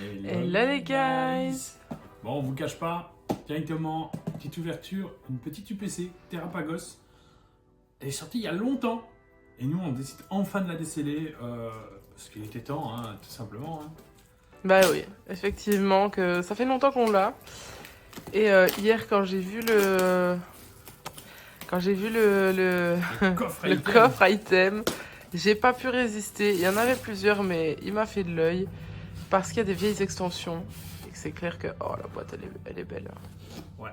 Hello les guys. Bon, on vous cache pas, directement, petite ouverture, une petite UPC, Terrapagos. Elle est sortie il y a longtemps. Et nous, on décide enfin de la déceler, parce qu'il était temps, hein, tout simplement. Hein. Bah oui, effectivement, que ça fait longtemps qu'on l'a. Et hier, quand j'ai vu le Coffre le item. coffre item, j'ai pas pu résister. Il y en avait plusieurs, mais il m'a fait de l'œil. Parce qu'il y a des vieilles extensions. Et que c'est clair que... Oh, la boîte, elle est belle. Ouais.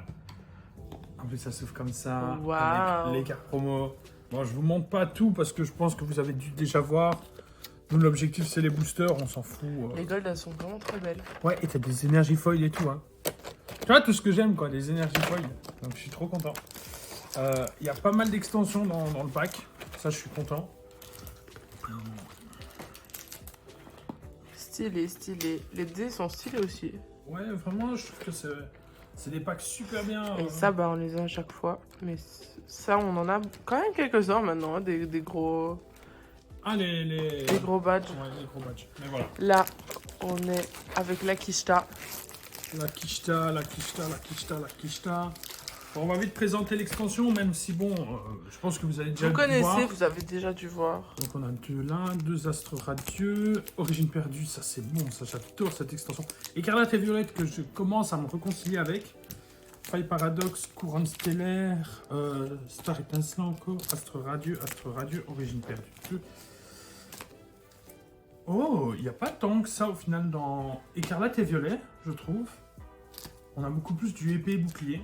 En plus, ça s'ouvre comme ça, Waouh. avec les cartes promo. Bon, je vous montre pas tout, parce que je pense que vous avez dû déjà voir. Nous, l'objectif, c'est les boosters, on s'en fout. Les golds, elles sont vraiment très belles. Ouais, et t'as des énergies foil et tout, hein. Tu vois, tout ce que j'aime, quoi, les énergies foil. Donc, je suis trop content. Il y a pas mal d'extensions dans le pack. Ça, je suis content. Stylé, stylé. Les dés sont stylés aussi. Ouais, vraiment, je trouve que c'est des packs super bien. Et ça, bah, on les a à chaque fois. Mais ça, on en a quand même quelques-uns maintenant, hein, des gros... Ah, les gros badges. Ouais, les gros badges. Mais voilà. Là, on est avec la Kishta. La Kishta. Bon, on va vite présenter l'extension, même si bon, je pense que vous avez déjà Vous dû connaissez, voir. vous avez déjà dû voir. Donc on a deux astres radieux, origine perdue, ça c'est bon, ça j'adore cette extension. Écarlate et violette que je commence à me réconcilier avec. Faille paradoxe, couronne stellaire, star étincelant encore, astre radieux, origine perdue. Oh, il n'y a pas tant que ça au final dans écarlate et violet, je trouve. On a beaucoup plus du épée et bouclier.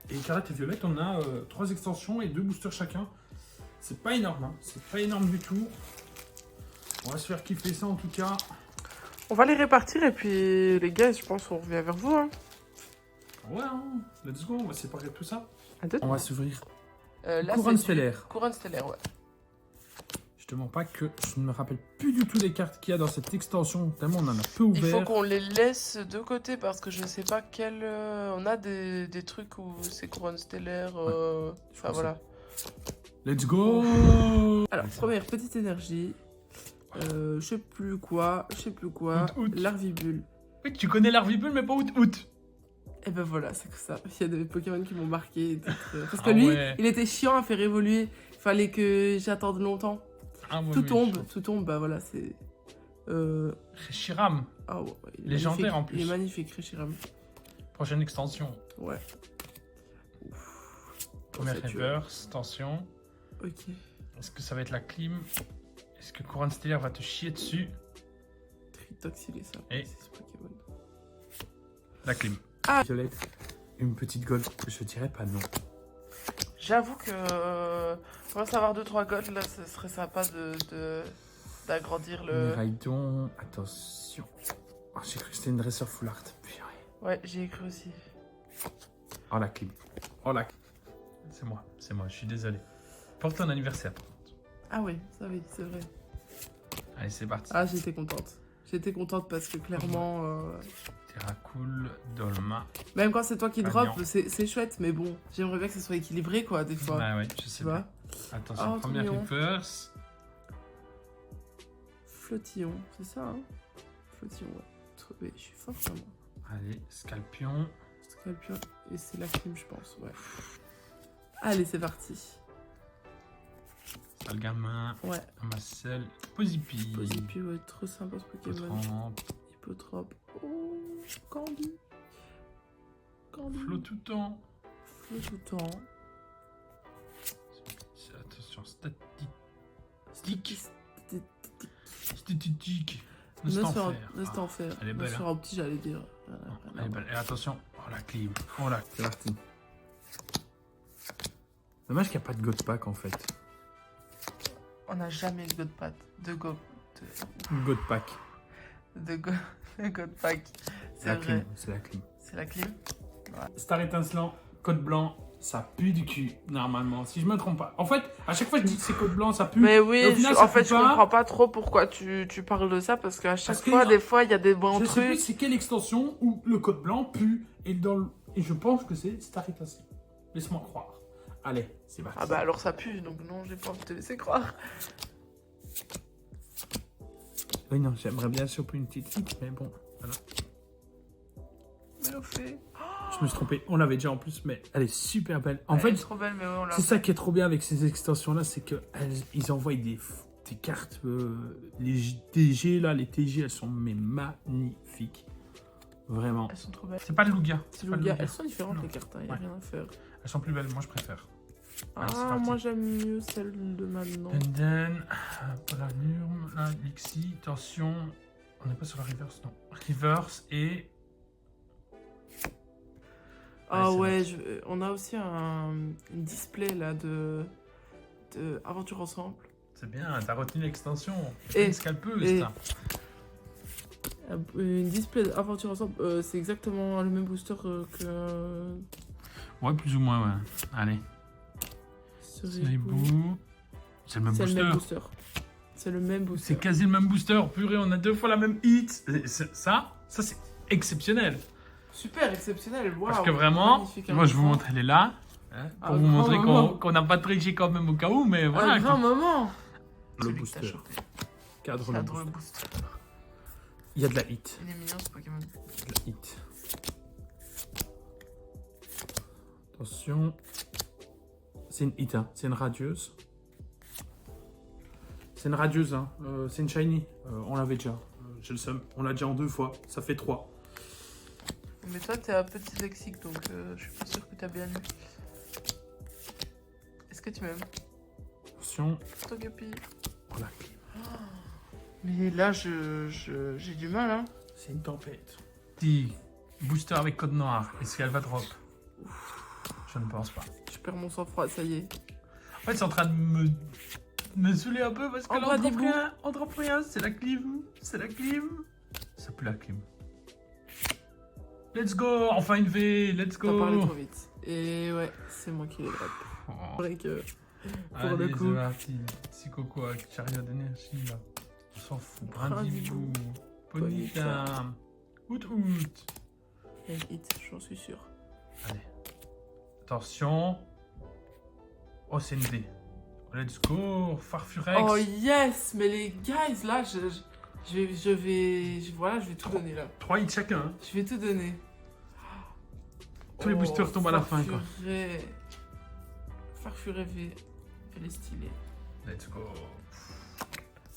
Et écarlate et violette, on a 3 extensions et 2 boosters chacun. C'est pas énorme, hein. C'est pas énorme du tout. On va se faire kiffer ça en tout cas. On va les répartir et puis les gars, je pense qu'on revient vers vous. Hein. Ouais, hein. Let's go, on va séparer tout ça. À deux. On va s'ouvrir. Là, Couronne c'est stellaire. Couronne stellaire, ouais. Je te mens pas que je ne me rappelle plus du tout les cartes qu'il y a dans cette extension, tellement on en a peu ouvert. Il faut qu'on les laisse de côté parce que je sais pas quel... on a des trucs où c'est couronne stellaire. Enfin voilà. Let's go. Alors, première petite énergie. Je sais plus quoi. Out. Larvibule. Oui, tu connais l'Arvibule, mais pas out. Et ben voilà, c'est que ça. Il y a des Pokémon qui m'ont marqué. Parce que Ah lui, ouais. il était chiant à faire évoluer. Il fallait que j'attende longtemps. Ah, ouais, Tout mais tombe, bah voilà, c'est... Reshiram, Ah ouais, il est légendaire magnifique. en plus. Il est magnifique, Reshiram. Prochaine extension. Ouais. Première Ça tue. reverse, attention. Ok. Est-ce que ça va être la clim? Est-ce que couronne stellaire va te chier dessus? Tritox, il est ça. Et- C'est ce Pokémon. La clim. Ah. Violette, une petite gold, je dirais pas non. J'avoue que... on va savoir 2-3 golds, là, ce serait sympa d'agrandir le... Raidon, attention. Oh, j'ai cru que c'était une dresseur full art. Purée. Ouais, j'y ai cru aussi. Oh la clim. Oh la clim. C'est moi, je suis désolé. Pour ton anniversaire par contre. Ah oui, ça oui, c'est vrai. Allez, c'est parti. Ah, j'étais contente. J'étais contente parce que clairement... Terracool, Dolma. Même quand c'est toi qui Agnan. drop, c'est chouette, mais bon, j'aimerais bien que ce soit équilibré, quoi, des fois. Ah ouais, je Tu sais vois. bien. Attention, Oh, première trop mignon. reverse. Flottillon, c'est ça, hein. Flottillon, ouais. Oui, je suis forte, hein, moi. Allez, Scalpion. Scalpion, et c'est la clim, je pense, ouais. Allez, c'est parti. Salgamin. Ouais. Amacel. Posipi. Posipi, ouais, trop sympa ce Pokémon. Potrampe. Hippotrope. Oh, Candy. Flotoutan. Flotoutan. Attention, statique. Nostanfer. Elle est belle, Sur un petit, j'allais dire. Elle est belle. Et attention, oh la clim. Oh la. C'est parti. Dommage qu'il n'y a pas de God Pack en fait. On n'a jamais eu de Godpad. De God Pack. de Godpack. C'est La vrai. clim, c'est la clim. C'est la clim. Star étincelant, code blanc, ça pue du cul, normalement, si je me trompe pas. En fait, à chaque fois je dis que c'est code blanc, ça pue. Mais oui, au final, en ça fait, pue je comprends pas trop pourquoi tu parles de ça, parce qu'à chaque Parce que fois, y a- des fois, il y a des bons Je sais plus trucs. c'est quelle extension où le code blanc pue, et je pense que c'est Star étincelant. Laisse-moi croire. Allez, c'est parti. Ah bah alors ça pue, donc non, j'ai pas envie de te laisser croire. Oui, non, j'aimerais bien choper une petite fique, mais bon. Voilà. Mais on fait. Je me suis trompé. On l'avait déjà en plus, mais elle est super belle. En Elle est fait, trop belle, mais ouais, on l'a. c'est ça qui est trop bien avec ces extensions-là, c'est qu'ils envoient des cartes. Les TG, là, les TG, elles sont mais magnifiques. Vraiment. Elles sont trop belles. C'est pas le Lugia. C'est pas le le gars. Lugia. Elles sont différentes Non. les cartes, il n'y a Ouais. rien à faire. Elles sont plus belles, moi je préfère. Allez, c'est Ah, parti. moi j'aime mieux celle de maintenant. Denden, Polarnurm, là, Lixie, tension. On n'est pas sur la reverse, non. Reverse et. Ah Allez, c'est ouais, parti. on a aussi un display là de Aventure Ensemble. C'est bien, t'as retenu l'extension. Et- Une scalpeuse, et- ça. Une display d'Aventure Ensemble, c'est exactement le même booster que Ouais, plus ou moins, ouais. Allez. ce C'est Ribou. beau. C'est le même C'est le booster. même booster. C'est le même booster. C'est quasi le même booster. Purée, on a 2 fois la même hit. Ça c'est exceptionnel. Super exceptionnel, waouh. Parce que vraiment, magnifique, moi un je vous grand- montre, elle est là. Hein, pour Un vous grand montrer moment. qu'on n'a pas triché quand même au cas où, mais voilà. Un grand moment. Le Celui que booster. t'as chopé. Cadre le Cadre le booster. booster. Il y a de la hit. Il est mignon ce Pokémon. Il y a de la hit. Attention. C'est une hit, hein. C'est une radieuse. C'est une radieuse, hein. C'est une shiny. On l'avait déjà. J'ai le seum. On l'a déjà en 2 fois. Ça fait 3. Mais toi t'es un peu dyslexique donc je suis pas sûre que t'as bien lu. Est-ce que tu m'aimes, Attention. Togepi? Oh la clim. Mais là j'ai du mal hein. C'est une tempête. Petit booster avec code noir. Est-ce qu'elle va drop? Je ne pense pas. Je perds mon sang-froid, ça y est. En fait, c'est en train de me saouler un peu parce que En là, bas on drop des rien. On drop rien. C'est la clim. C'est la clim. C'est plus la clim. Let's go. Enfin une V. Let's T'as parlé go. trop vite. Et ouais, c'est moi qui les drop. Oh. C'est vrai que Allez, le coup. c'est parti. Si Coco avec chariot d'énergie là. On s'en fout. Brindibou. Ponyta. Out. il y a une hit, j'en suis sûr. Allez. Attention. Oh, c'est une D. Let's go. Farfurex. Oh yes, mais les guys là, voilà, je vais tout donner là. 3 hits chacun. Hein. Je vais tout donner. Tous les boosters tombent à la fin, quoi. Farfuret V, elle est stylée. Let's go.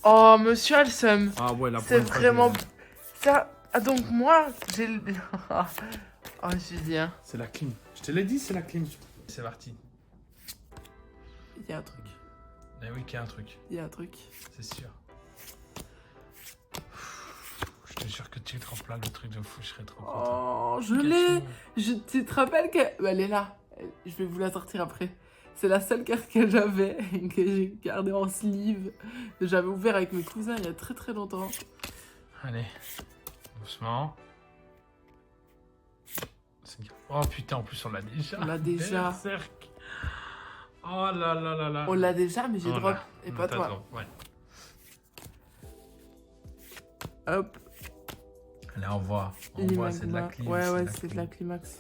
Oh, monsieur Alsum, Ah ouais, la c'est vraiment... Ça... Ah, donc moi, j'ai... Oh, Julien. C'est la clim. Je te l'ai dit, c'est la clim. C'est parti. Il y a un truc. Eh oui, qu'il y a un truc. Il y a un truc. C'est sûr. Je te jure que tu drops là le truc de fou, je serais trop content. Oh, je l'ai. Tu te rappelles qu'elle est là. Je vais vous la sortir après. C'est la seule carte que j'avais, que j'ai gardée en sleeve. J'avais ouvert avec mes cousins il y a très très longtemps. Allez, doucement. Oh putain, en plus on l'a déjà. On l'a déjà. Berserk. Oh là là là là. On l'a déjà, mais j'ai Oh drop. là. Et Non, pas t'as toi. drop, ouais. Hop. Allez, on voit, c'est de la clim. Ouais, ouais, c'est de la climax.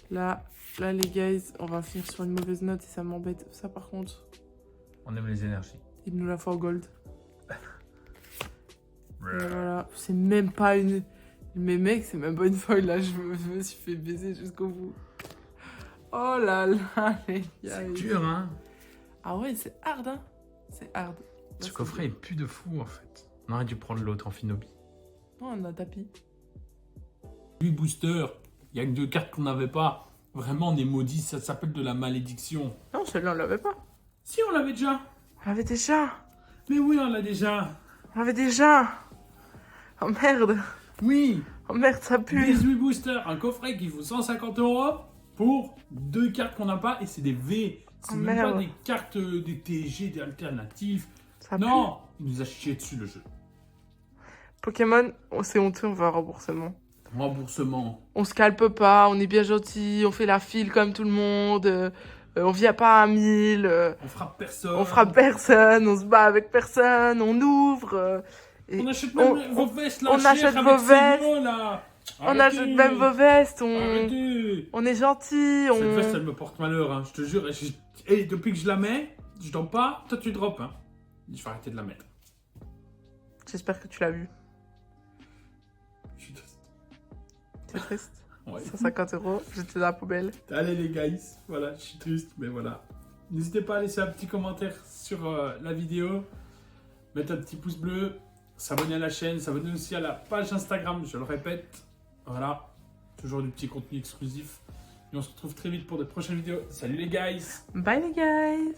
Là, les guys, on va finir sur une mauvaise note et ça m'embête. Ça, par contre, On aime les énergies. il nous la fait en gold. Et voilà, c'est même pas une... Mais mec, c'est même pas une foil, là. Je me suis fait baiser jusqu'au bout. Oh là là, les gars. C'est dur, hein. Ah ouais, c'est hard, hein. C'est hard. Là, Ce c'est coffret est dur. plus de fou, en fait. On aurait dû prendre l'autre en Finobi. Non, on a tapis. 8 boosters. Il y a que 2 cartes qu'on n'avait pas. Vraiment, on est maudits. Ça s'appelle de la malédiction. Non, celle-là, on l'avait pas. Si, on l'avait déjà. On l'avait déjà. Mais oui, on l'a déjà. On l'avait déjà. Oh merde. Oui. Oh merde, ça Les pue. 8 boosters. Un coffret qui vaut 150 € pour 2 cartes qu'on n'a pas. Et c'est des V. C'est Oh, même merde. pas des cartes des TG, des alternatives. Ça pue. Non. Il nous a chié dessus, le jeu. Pokémon, c'est honteux, on va un remboursement. Remboursement. On se calpe pas, on est bien gentil, on fait la file comme tout le monde, on vient pas à 1000, On frappe personne. on frappe personne, on se bat avec personne, on ouvre. Et On achète on- même vos vestes là. on chère, achète avec vos ces vestes. mots, là. on Arrêtez. achète même vos vestes, Arrêtez. on est gentil, Cette veste, elle me porte malheur, hein, je te jure. Et depuis que je la mets, je dors pas, toi tu drops. Hein. Je vais arrêter de la mettre. J'espère que tu l'as vu. C'est triste. Ouais. 150 €, j'étais dans la poubelle. Allez les guys, voilà, je suis triste, mais voilà. N'hésitez pas à laisser un petit commentaire sur la vidéo, mettre un petit pouce bleu, s'abonner à la chaîne, s'abonner aussi à la page Instagram, je le répète. Voilà, toujours du petit contenu exclusif. Et on se retrouve très vite pour de prochaines vidéos. Salut les guys! Bye les guys!